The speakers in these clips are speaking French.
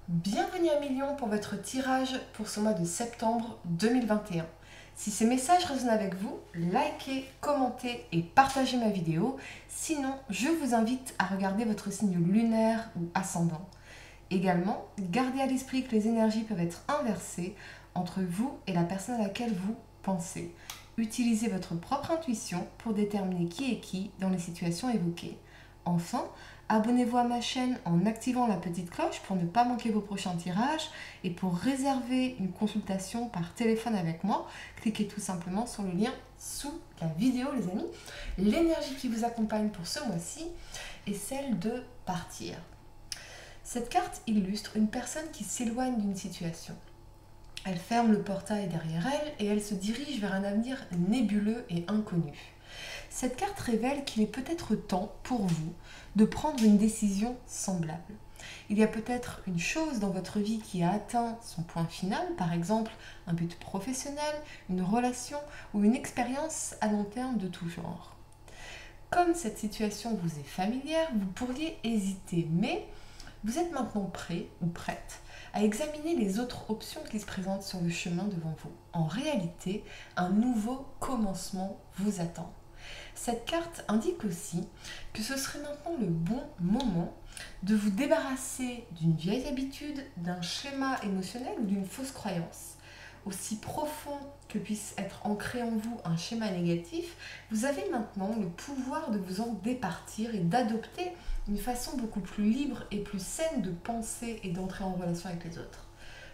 Bienvenue à Million pour votre tirage pour ce mois de septembre 2021. Si ces messages résonnent avec vous, likez, commentez et partagez ma vidéo. Sinon, je vous invite à regarder votre signe lunaire ou ascendant. Également, gardez à l'esprit que les énergies peuvent être inversées entre vous et la personne à laquelle vous pensez. Utilisez votre propre intuition pour déterminer qui est qui dans les situations évoquées. Enfin, abonnez-vous à ma chaîne en activant la petite cloche pour ne pas manquer vos prochains tirages et pour réserver une consultation par téléphone avec moi, cliquez tout simplement sur le lien sous la vidéo les amis. L'énergie qui vous accompagne pour ce mois-ci est celle de partir. Cette carte illustre une personne qui s'éloigne d'une situation. Elle ferme le portail derrière elle et elle se dirige vers un avenir nébuleux et inconnu. Cette carte révèle qu'il est peut-être temps pour vous de prendre une décision semblable. Il y a peut-être une chose dans votre vie qui a atteint son point final, par exemple un but professionnel, une relation ou une expérience à long terme de tout genre. Comme cette situation vous est familière, vous pourriez hésiter, mais vous êtes maintenant prêt ou prête à examiner les autres options qui se présentent sur le chemin devant vous. En réalité, un nouveau commencement vous attend. Cette carte indique aussi que ce serait maintenant le bon moment de vous débarrasser d'une vieille habitude, d'un schéma émotionnel ou d'une fausse croyance. Aussi profond que puisse être ancré en vous un schéma négatif, vous avez maintenant le pouvoir de vous en départir et d'adopter une façon beaucoup plus libre et plus saine de penser et d'entrer en relation avec les autres.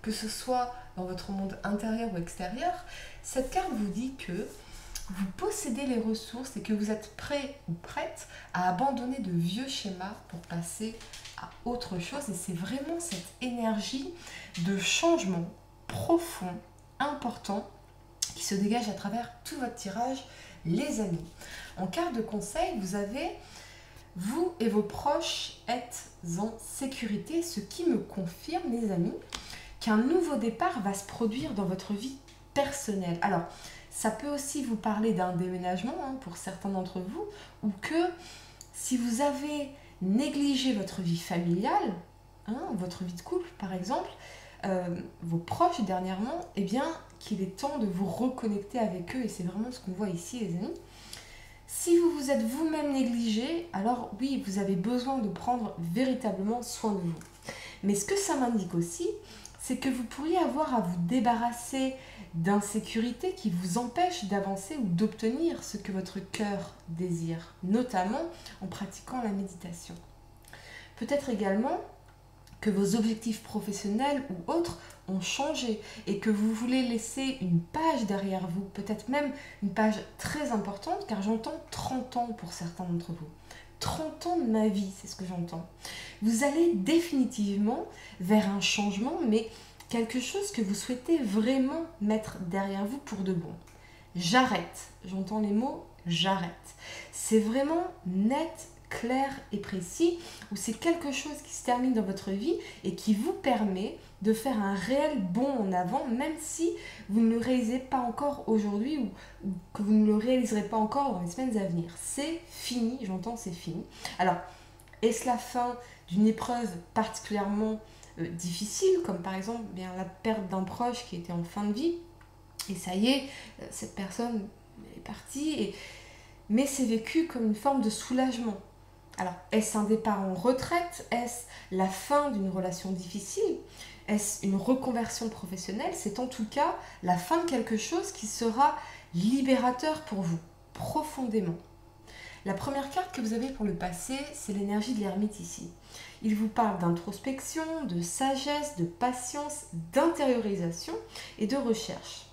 Que ce soit dans votre monde intérieur ou extérieur, cette carte vous dit que vous possédez les ressources et que vous êtes prêt ou prête à abandonner de vieux schémas pour passer à autre chose. Et c'est vraiment cette énergie de changement profond, important, qui se dégage à travers tout votre tirage, les amis. En carte de conseil, vous avez vous et vos proches êtes en sécurité, ce qui me confirme, les amis, qu'un nouveau départ va se produire dans votre vie personnelle. Alors, ça peut aussi vous parler d'un déménagement pour certains d'entre vous, ou que si vous avez négligé votre vie familiale, votre vie de couple par exemple, vos proches dernièrement, eh bien qu'il est temps de vous reconnecter avec eux, et c'est vraiment ce qu'on voit ici les amis. Si vous vous êtes vous-même négligé, alors oui, vous avez besoin de prendre véritablement soin de vous. Mais ce que ça m'indique aussi, c'est que vous pourriez avoir à vous débarrasser d'insécurité qui vous empêche d'avancer ou d'obtenir ce que votre cœur désire, notamment en pratiquant la méditation. Peut-être également que vos objectifs professionnels ou autres ont changé et que vous voulez laisser une page derrière vous, peut-être même une page très importante, car j'entends 30 ans pour certains d'entre vous. 30 ans de ma vie, c'est ce que j'entends. Vous allez définitivement vers un changement, mais quelque chose que vous souhaitez vraiment mettre derrière vous pour de bon. J'arrête. J'entends les mots j'arrête. C'est vraiment net, clair et précis, ou c'est quelque chose qui se termine dans votre vie et qui vous permet de faire un réel bond en avant, même si vous ne le réalisez pas encore aujourd'hui ou que vous ne le réaliserez pas encore dans les semaines à venir. C'est fini, j'entends c'est fini. Alors, est-ce la fin d'une épreuve particulièrement difficile, comme par exemple la perte d'un proche qui était en fin de vie, et ça y est, cette personne est partie, mais c'est vécu comme une forme de soulagement. Alors, est-ce un départ en retraite? Est-ce la fin d'une relation difficile? Est-ce une reconversion professionnelle? C'est en tout cas la fin de quelque chose qui sera libérateur pour vous, profondément. La première carte que vous avez pour le passé, c'est l'énergie de l'ermite ici. Il vous parle d'introspection, de sagesse, de patience, d'intériorisation et de recherche.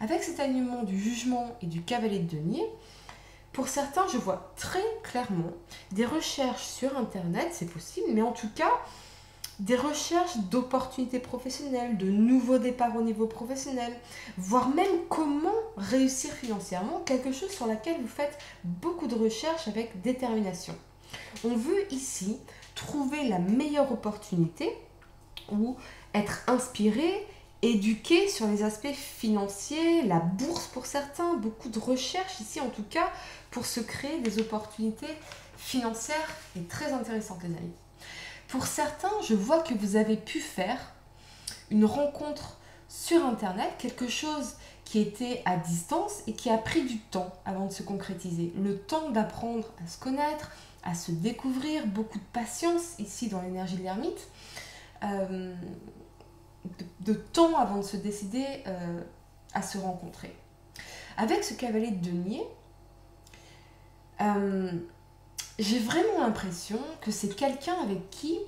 Avec cet alignement du jugement et du cavalier de denier, pour certains, je vois très clairement des recherches sur Internet, c'est possible, mais en tout cas, des recherches d'opportunités professionnelles, de nouveaux départs au niveau professionnel, voire même comment réussir financièrement, quelque chose sur laquelle vous faites beaucoup de recherches avec détermination. On veut ici trouver la meilleure opportunité ou être inspiré, éduqué sur les aspects financiers, la bourse pour certains, beaucoup de recherches ici en tout cas pour se créer des opportunités financières et très intéressantes les amis. Pour certains, je vois que vous avez pu faire une rencontre sur Internet, quelque chose qui était à distance et qui a pris du temps avant de se concrétiser. Le temps d'apprendre à se connaître, à se découvrir, beaucoup de patience ici dans l'énergie de l'ermite, de temps avant de se décider à se rencontrer. Avec ce cavalier de denier, j'ai vraiment l'impression que c'est quelqu'un avec qui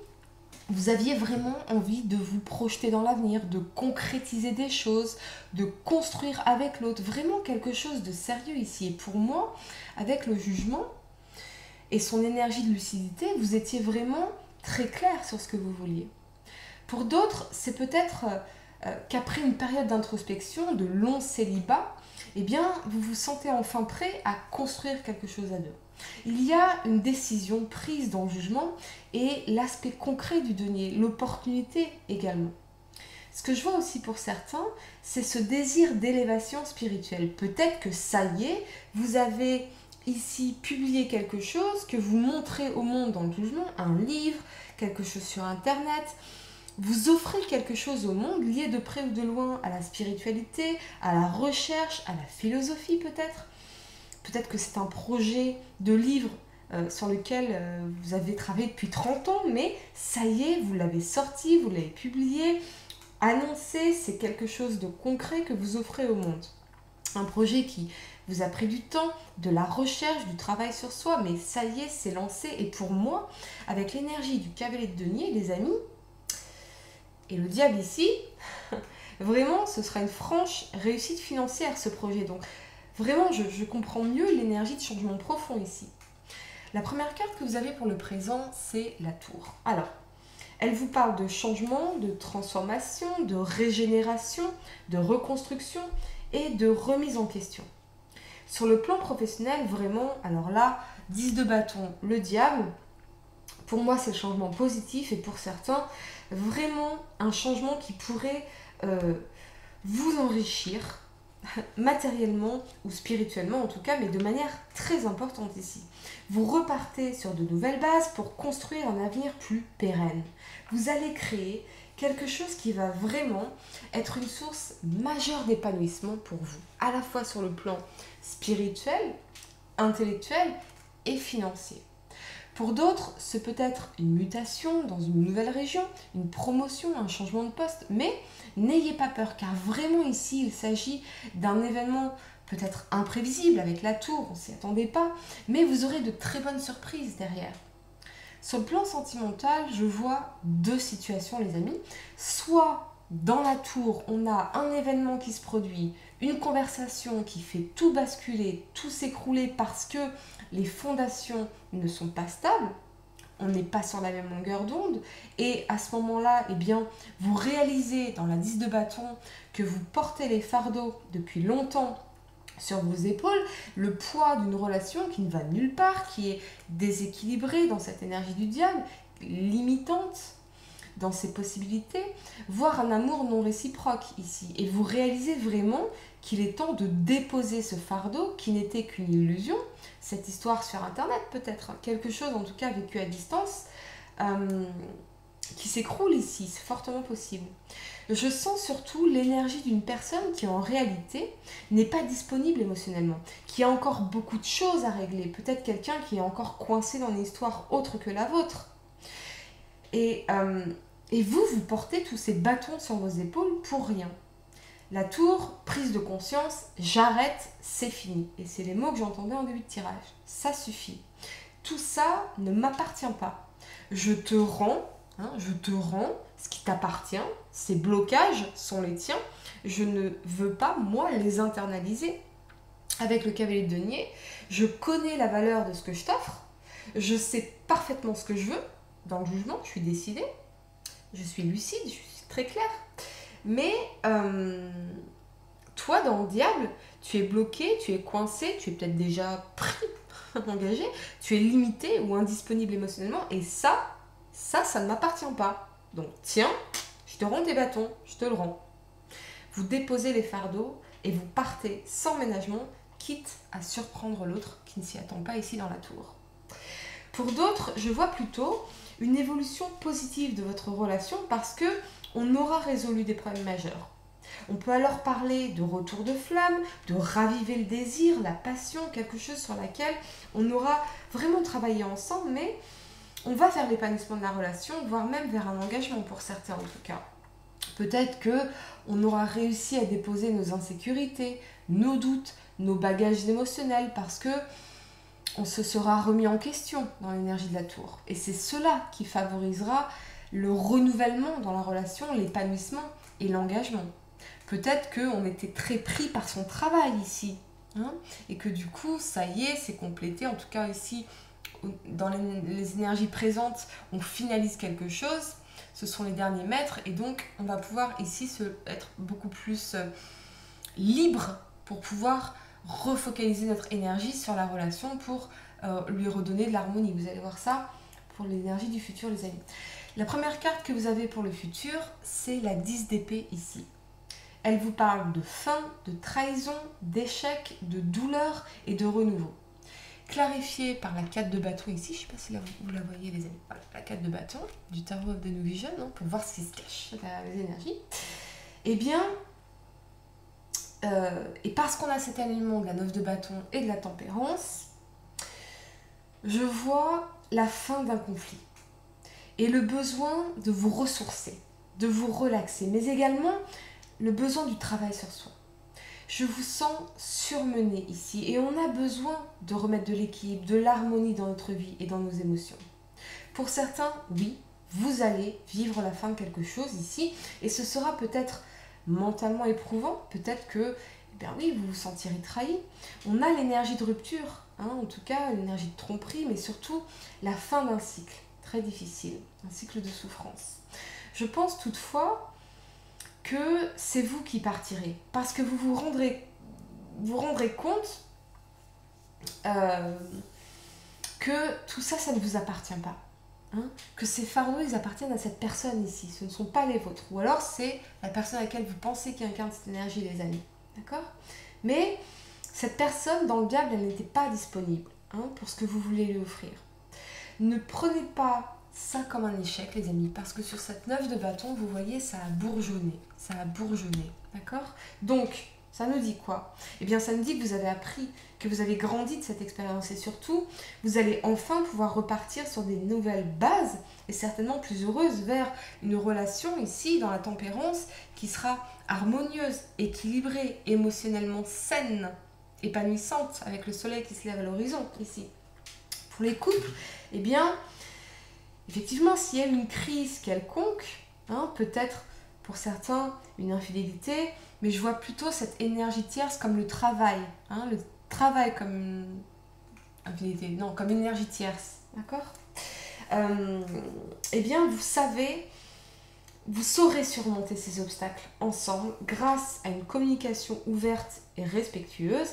vous aviez vraiment envie de vous projeter dans l'avenir, de concrétiser des choses, de construire avec l'autre, vraiment quelque chose de sérieux ici. Et pour moi, avec le jugement et son énergie de lucidité, vous étiez vraiment très clair sur ce que vous vouliez. Pour d'autres, c'est peut-être qu'après une période d'introspection, de long célibat, eh bien, vous vous sentez enfin prêt à construire quelque chose à deux. Il y a une décision prise dans le jugement et l'aspect concret du denier, l'opportunité également. Ce que je vois aussi pour certains, c'est ce désir d'élévation spirituelle. Peut-être que ça y est, vous avez ici publié quelque chose que vous montrez au monde dans le jugement, un livre, quelque chose sur Internet. Vous offrez quelque chose au monde lié de près ou de loin à la spiritualité, à la recherche, à la philosophie peut-être. Peut-être que c'est un projet de livre sur lequel vous avez travaillé depuis 30 ans, mais ça y est, vous l'avez sorti, vous l'avez publié, annoncé, c'est quelque chose de concret que vous offrez au monde. Un projet qui vous a pris du temps, de la recherche, du travail sur soi, mais ça y est, c'est lancé. Et pour moi, avec l'énergie du cavalier de denier, les amis, et le diable ici, vraiment, ce sera une franche réussite financière, ce projet. Donc, vraiment, je comprends mieux l'énergie de changement profond ici. La première carte que vous avez pour le présent, c'est la tour. Alors, elle vous parle de changement, de transformation, de régénération, de reconstruction et de remise en question. Sur le plan professionnel, vraiment, alors là, 10 de bâton, le diable, pour moi, c'est le changement positif et pour certains, vraiment un changement qui pourrait vous enrichir matériellement ou spirituellement en tout cas, mais de manière très importante ici. Vous repartez sur de nouvelles bases pour construire un avenir plus pérenne. Vous allez créer quelque chose qui va vraiment être une source majeure d'épanouissement pour vous, à la fois sur le plan spirituel, intellectuel et financier. Pour d'autres, c'est peut-être une mutation dans une nouvelle région, une promotion, un changement de poste, mais n'ayez pas peur car vraiment ici il s'agit d'un événement peut-être imprévisible avec la tour, on ne s'y attendait pas, mais vous aurez de très bonnes surprises derrière. Sur le plan sentimental, je vois deux situations les amis, soit dans la tour on a un événement qui se produit, une conversation qui fait tout basculer, tout s'écrouler parce que les fondations ne sont pas stables, on n'est pas sur la même longueur d'onde et à ce moment-là, eh bien, vous réalisez dans la 10 de bâton que vous portez les fardeaux depuis longtemps sur vos épaules, le poids d'une relation qui ne va nulle part, qui est déséquilibrée dans cette énergie du diable, limitante dans ses possibilités, voire un amour non réciproque ici. Et vous réalisez vraiment qu'il est temps de déposer ce fardeau qui n'était qu'une illusion, cette histoire sur Internet peut-être, quelque chose en tout cas vécu à distance, qui s'écroule ici, c'est fortement possible. Je sens surtout l'énergie d'une personne qui en réalité n'est pas disponible émotionnellement, qui a encore beaucoup de choses à régler, peut-être quelqu'un qui est encore coincé dans une histoire autre que la vôtre. Et vous portez tous ces bâtons sur vos épaules pour rien. La tour, prise de conscience, j'arrête, c'est fini. Et c'est les mots que j'entendais en début de tirage. Ça suffit. Tout ça ne m'appartient pas. Je te rends ce qui t'appartient. Ces blocages sont les tiens. Je ne veux pas, moi, les internaliser. Avec le cavalier de denier, je connais la valeur de ce que je t'offre. Je sais parfaitement ce que je veux. Dans le jugement, je suis décidée. Je suis lucide, je suis très claire. Mais toi, dans le diable, tu es bloqué, tu es coincé, tu es peut-être déjà pris, engagé, tu es limité ou indisponible émotionnellement. Et ça ne m'appartient pas. Donc tiens, je te rends tes bâtons, je te le rends. Vous déposez les fardeaux et vous partez sans ménagement, quitte à surprendre l'autre qui ne s'y attend pas ici dans la tour. Pour d'autres, je vois plutôt une évolution positive de votre relation parce que on aura résolu des problèmes majeurs. On peut alors parler de retour de flamme, de raviver le désir, la passion, quelque chose sur laquelle on aura vraiment travaillé ensemble, mais on va vers l'épanouissement de la relation, voire même vers un engagement pour certains en tout cas. Peut-être qu'on aura réussi à déposer nos insécurités, nos doutes, nos bagages émotionnels parce que on se sera remis en question dans l'énergie de la tour. Et c'est cela qui favorisera le renouvellement dans la relation, l'épanouissement et l'engagement. Peut-être qu'on était très pris par son travail ici, hein, et que du coup, ça y est, c'est complété. En tout cas, ici, dans les énergies présentes, on finalise quelque chose. Ce sont les derniers mètres, et donc on va pouvoir ici être beaucoup plus libre pour pouvoir refocaliser notre énergie sur la relation pour lui redonner de l'harmonie. Vous allez voir ça pour l'énergie du futur, les amis. La première carte que vous avez pour le futur, c'est la 10 d'épée ici. Elle vous parle de fin, de trahison, d'échec, de douleur et de renouveau. Clarifiée par la 4 de bâton ici, je ne sais pas si vous la voyez les amis, voilà, la 4 de bâton du Tarot of the New Vision, hein, pour voir ce qui se cache derrière les énergies. Eh bien, et parce qu'on a cet alignement de la 9 de bâton et de la tempérance, je vois la fin d'un conflit et le besoin de vous ressourcer, de vous relaxer, mais également le besoin du travail sur soi. Je vous sens surmené ici et on a besoin de remettre de l'équilibre, de l'harmonie dans notre vie et dans nos émotions. Pour certains, oui, vous allez vivre la fin de quelque chose ici et ce sera peut-être mentalement éprouvant, peut-être que, eh bien oui, vous vous sentirez trahi. On a l'énergie de rupture, hein, en tout cas l'énergie de tromperie, mais surtout la fin d'un cycle très difficile, un cycle de souffrance. Je pense toutefois que c'est vous qui partirez, parce que vous vous rendrez compte que tout ça, ça ne vous appartient pas. Hein, que ces fardeaux, ils appartiennent à cette personne ici, ce ne sont pas les vôtres. Ou alors c'est la personne à laquelle vous pensez qui incarne cette énergie, les amis. D'accord? Mais cette personne, dans le diable, elle n'était pas disponible, hein, pour ce que vous voulez lui offrir. Ne prenez pas ça comme un échec, les amis, parce que sur cette 9 de bâton, vous voyez, ça a bourgeonné. Ça a bourgeonné, d'accord? Donc, ça nous dit quoi? Eh bien, ça nous dit que vous avez appris, que vous avez grandi de cette expérience et surtout, vous allez enfin pouvoir repartir sur des nouvelles bases et certainement plus heureuses vers une relation ici, dans la tempérance, qui sera harmonieuse, équilibrée, émotionnellement saine, épanouissante, avec le soleil qui se lève à l'horizon ici. Pour les couples, eh bien, effectivement, s'il y a une crise quelconque, hein, peut-être pour certains une infidélité, mais je vois plutôt cette énergie tierce comme le travail, hein, le travail comme infidélité, non, comme énergie tierce, d'accord? Eh bien, vous saurez surmonter ces obstacles ensemble grâce à une communication ouverte et respectueuse.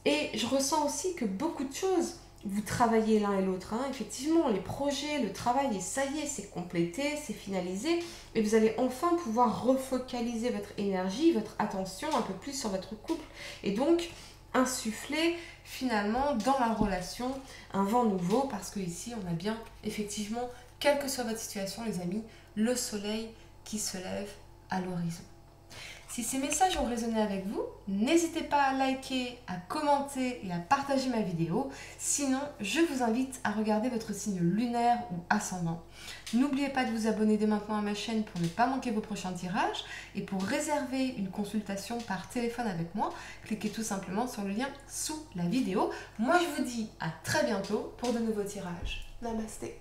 Et je ressens aussi que beaucoup de choses, vous travaillez l'un et l'autre, hein. Effectivement, les projets, le travail, et ça y est, c'est complété, c'est finalisé, et vous allez enfin pouvoir refocaliser votre énergie, votre attention un peu plus sur votre couple, et donc insuffler finalement dans la relation un vent nouveau, parce que ici on a bien effectivement, quelle que soit votre situation les amis, le soleil qui se lève à l'horizon. Si ces messages ont résonné avec vous, n'hésitez pas à liker, à commenter et à partager ma vidéo. Sinon, je vous invite à regarder votre signe lunaire ou ascendant. N'oubliez pas de vous abonner dès maintenant à ma chaîne pour ne pas manquer vos prochains tirages. Et pour réserver une consultation par téléphone avec moi, cliquez tout simplement sur le lien sous la vidéo. Moi, je vous dis à très bientôt pour de nouveaux tirages. Namasté.